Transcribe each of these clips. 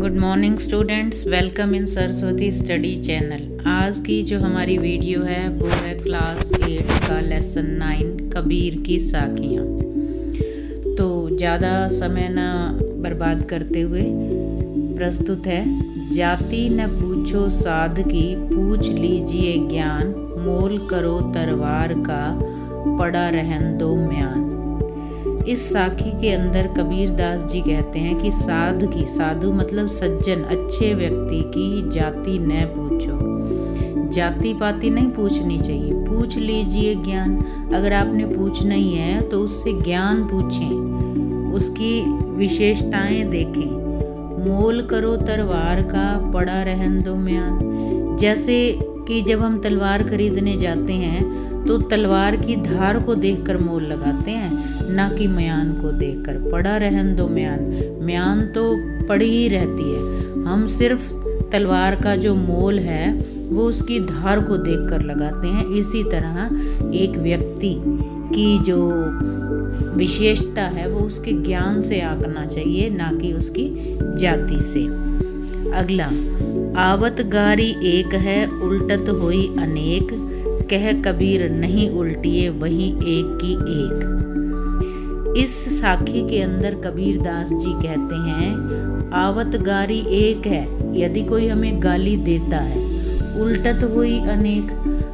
Good morning students, welcome in Saraswati study channel. आज की जो हमारी वीडियो है वो है क्लास 8 का लेसन 9 कबीर की साखियाँ। तो ज़्यादा समय ना बर्बाद करते हुए प्रस्तुत है। जाति न पूछो साध की, पूछ लीजिए ज्ञान, मोल करो तलवार का, पड़ा रहन दो म्यान। इस साखी के अंदर कबीर दास जी कहते हैं कि साधु मतलब सज्जन, अच्छे व्यक्ति की जाति न पूछो। जाति पाति नहीं पूछनी चाहिए, पूछ लीजिए ज्ञान। अगर आपने पूछना ही है तो उससे ज्ञान पूछें, उसकी विशेषताएं देखें। मोल करो तलवार का, पड़ा रहन दो म्यान। जैसे कि जब हम तलवार खरीदने जाते हैं तो तलवार की धार को देखकर मोल लगाते हैं, ना कि म्यान को देखकर। पड़ा रहन दो म्यान, म्यान तो पड़ी ही रहती है। हम सिर्फ तलवार का जो मोल है वो उसकी धार को देखकर लगाते हैं। इसी तरह एक व्यक्ति की जो विशेषता है वो उसके ज्ञान से आंकना चाहिए, ना कि उसकी जाति से। अगला, आवत गारी एक है, उल्टत होई अनेक, कह कबीर नहीं उल्टिए वही एक की एक। इस साखी के अंदर कबीर दास जी कहते हैं आवत गारी एक है, यदि कोई हमें गाली देता है, उल्टत हुई अनेक।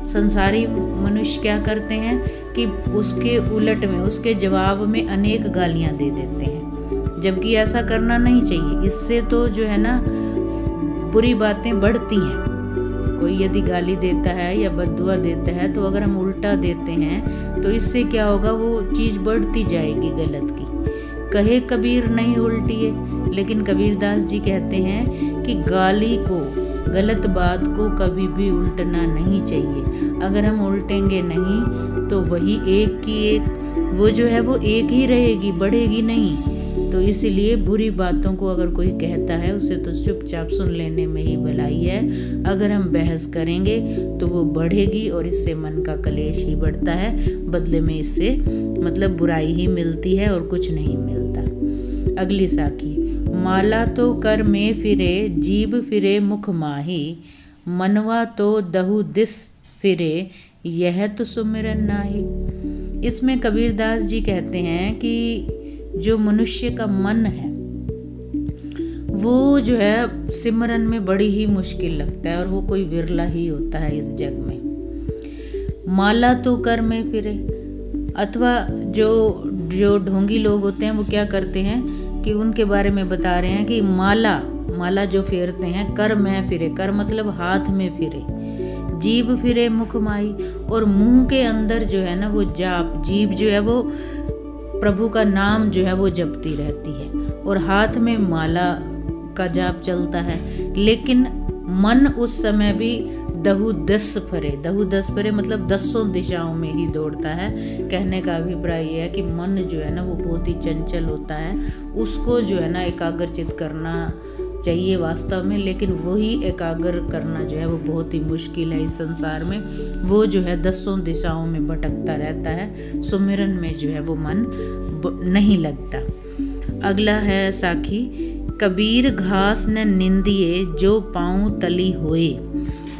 संसारी मनुष्य क्या करते हैं कि उसके उलट में, उसके जवाब में अनेक गालियां दे देते हैं, जबकि ऐसा करना नहीं चाहिए। इससे तो जो है ना बुरी बातें बढ़ती हैं। कोई यदि गाली देता है या बद्दुआ देता है तो अगर हम उल्टा देते हैं तो इससे क्या होगा, वो चीज़ बढ़ती जाएगी गलत की। कहे कबीर नहीं उल्टिए, लेकिन कबीर दास जी कहते हैं कि गाली को, गलत बात को कभी भी उल्टना नहीं चाहिए। अगर हम उल्टेंगे नहीं तो वही एक की एक, वो जो है वो एक ही रहेगी, बढ़ेगी नहीं। तो इसीलिए बुरी बातों को अगर कोई कहता है उसे तो चुपचाप सुन लेने में ही भलाई है। अगर हम बहस करेंगे तो वो बढ़ेगी और इससे मन का कलेश ही बढ़ता है, बदले में इससे मतलब बुराई ही मिलती है और कुछ नहीं मिलता। अगली साखी, माला तो कर में फिरे, जीभ फिरे मुख माही, मनवा तो दहु दिस फिरे, यह तो सुमिरन नाही। इसमें कबीर दास जी कहते हैं कि जो मनुष्य का मन है वो जो है सिमरन में बड़ी ही मुश्किल लगता है, और वो कोई विरला ही होता है इस जग में। माला तो कर में फिरे, अथवा जो ढोंगी लोग होते हैं वो क्या करते हैं कि उनके बारे में बता रहे हैं कि माला जो फेरते हैं, कर में फिरे, कर मतलब हाथ में फिरे, जीभ फिरे मुख माई, और मुंह के अंदर जो है ना वो जाप, जीभ जो है वो प्रभु का नाम जो है वो जपती रहती है, और हाथ में माला का जाप चलता है। लेकिन मन उस समय भी दहु दस फरे मतलब 10 दिशाओं में ही दौड़ता है। कहने का अभिप्राय यह है कि मन जो है ना वो बहुत ही चंचल होता है, उसको जो है ना एकाग्रचित करना चाहिए वास्तव में, लेकिन वही एकाग्र करना जो है वो बहुत ही मुश्किल है इस संसार में। वो जो है 10 दिशाओं में भटकता रहता है, सुमिरन में जो है वो मन नहीं लगता। अगला है साखी, कबीर घास न निंदिए, जो पाँव तली होए,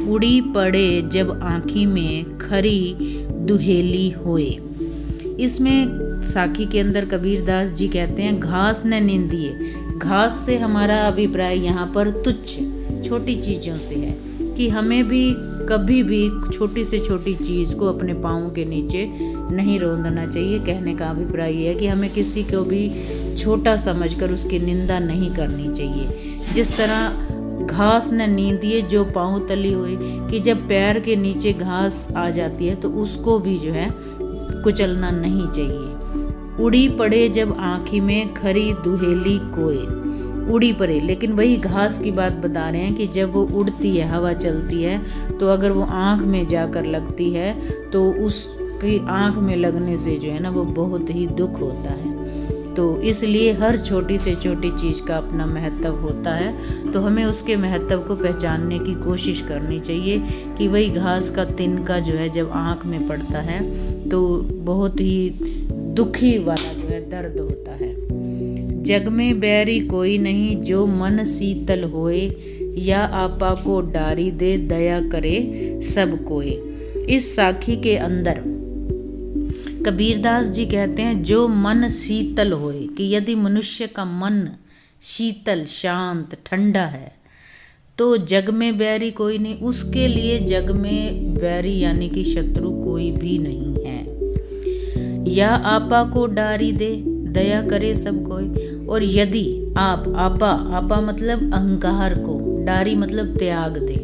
उड़ी पड़े जब आँखी में, खरी दुहेली होए। इसमें साखी के अंदर कबीर दास जी कहते हैं घास न निंदिए। घास से हमारा अभिप्राय यहाँ पर तुच्छ छोटी चीज़ों से है, कि हमें भी कभी भी छोटी से छोटी चीज़ को अपने पाँव के नीचे नहीं रौंदना चाहिए। कहने का अभिप्राय ये है कि हमें किसी को भी छोटा समझकर उसकी निंदा नहीं करनी चाहिए। जिस तरह घास न नींदिए जो पाँव तली हुई, कि जब पैर के नीचे घास आ जाती है तो उसको भी जो है कुचलना नहीं चाहिए। उड़ी पड़े जब आँखी में, खरी दुहेली कोय, उड़ी पड़े, लेकिन वही घास की बात बता रहे हैं कि जब वो उड़ती है, हवा चलती है, तो अगर वो आँख में जाकर लगती है तो उसकी आँख में लगने से जो है ना वो बहुत ही दुख होता है। तो इसलिए हर छोटी से छोटी चीज़ का अपना महत्व होता है, तो हमें उसके महत्व को पहचानने की कोशिश करनी चाहिए कि वही घास का तिनका जो है जब आँख में पड़ता है तो बहुत ही दुखी वाला जो है दर्द होता है। जग में बैरी कोई नहीं, जो मन शीतल होए, या आपा को डारी दे, दया करे सब कोई। इस साखी के अंदर कबीरदास जी कहते हैं जो मन शीतल होए, कि यदि मनुष्य का मन शीतल, शांत, ठंडा है तो जग में बैरी कोई नहीं, उसके लिए जग में बैरी यानी कि शत्रु कोई भी नहीं है। या आपा को डारी दे, दया करे सब कोई। और यदि आप, आपा मतलब अहंकार को, डारी मतलब त्याग दे,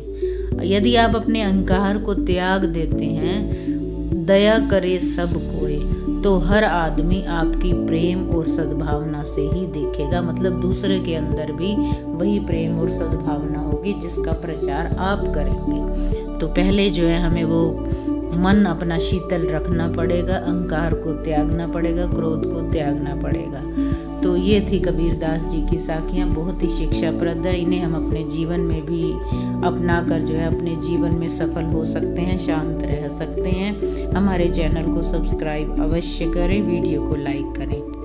यदि आप अपने अहंकार को त्याग देते हैं, दया करे सब कोई, तो हर आदमी आपकी प्रेम और सद्भावना से ही देखेगा। मतलब दूसरे के अंदर भी वही प्रेम और सद्भावना होगी जिसका प्रचार आप करेंगे। तो पहले जो है हमें वो मन अपना शीतल रखना पड़ेगा, अहंकार को त्यागना पड़ेगा, क्रोध को त्यागना पड़ेगा। तो ये थी कबीरदास जी की साखियाँ, बहुत ही शिक्षाप्रद है। इन्हें हम अपने जीवन में भी अपना कर जो है अपने जीवन में सफल हो सकते हैं, शांत रह सकते हैं। हमारे चैनल को सब्सक्राइब अवश्य करें, वीडियो को लाइक करें।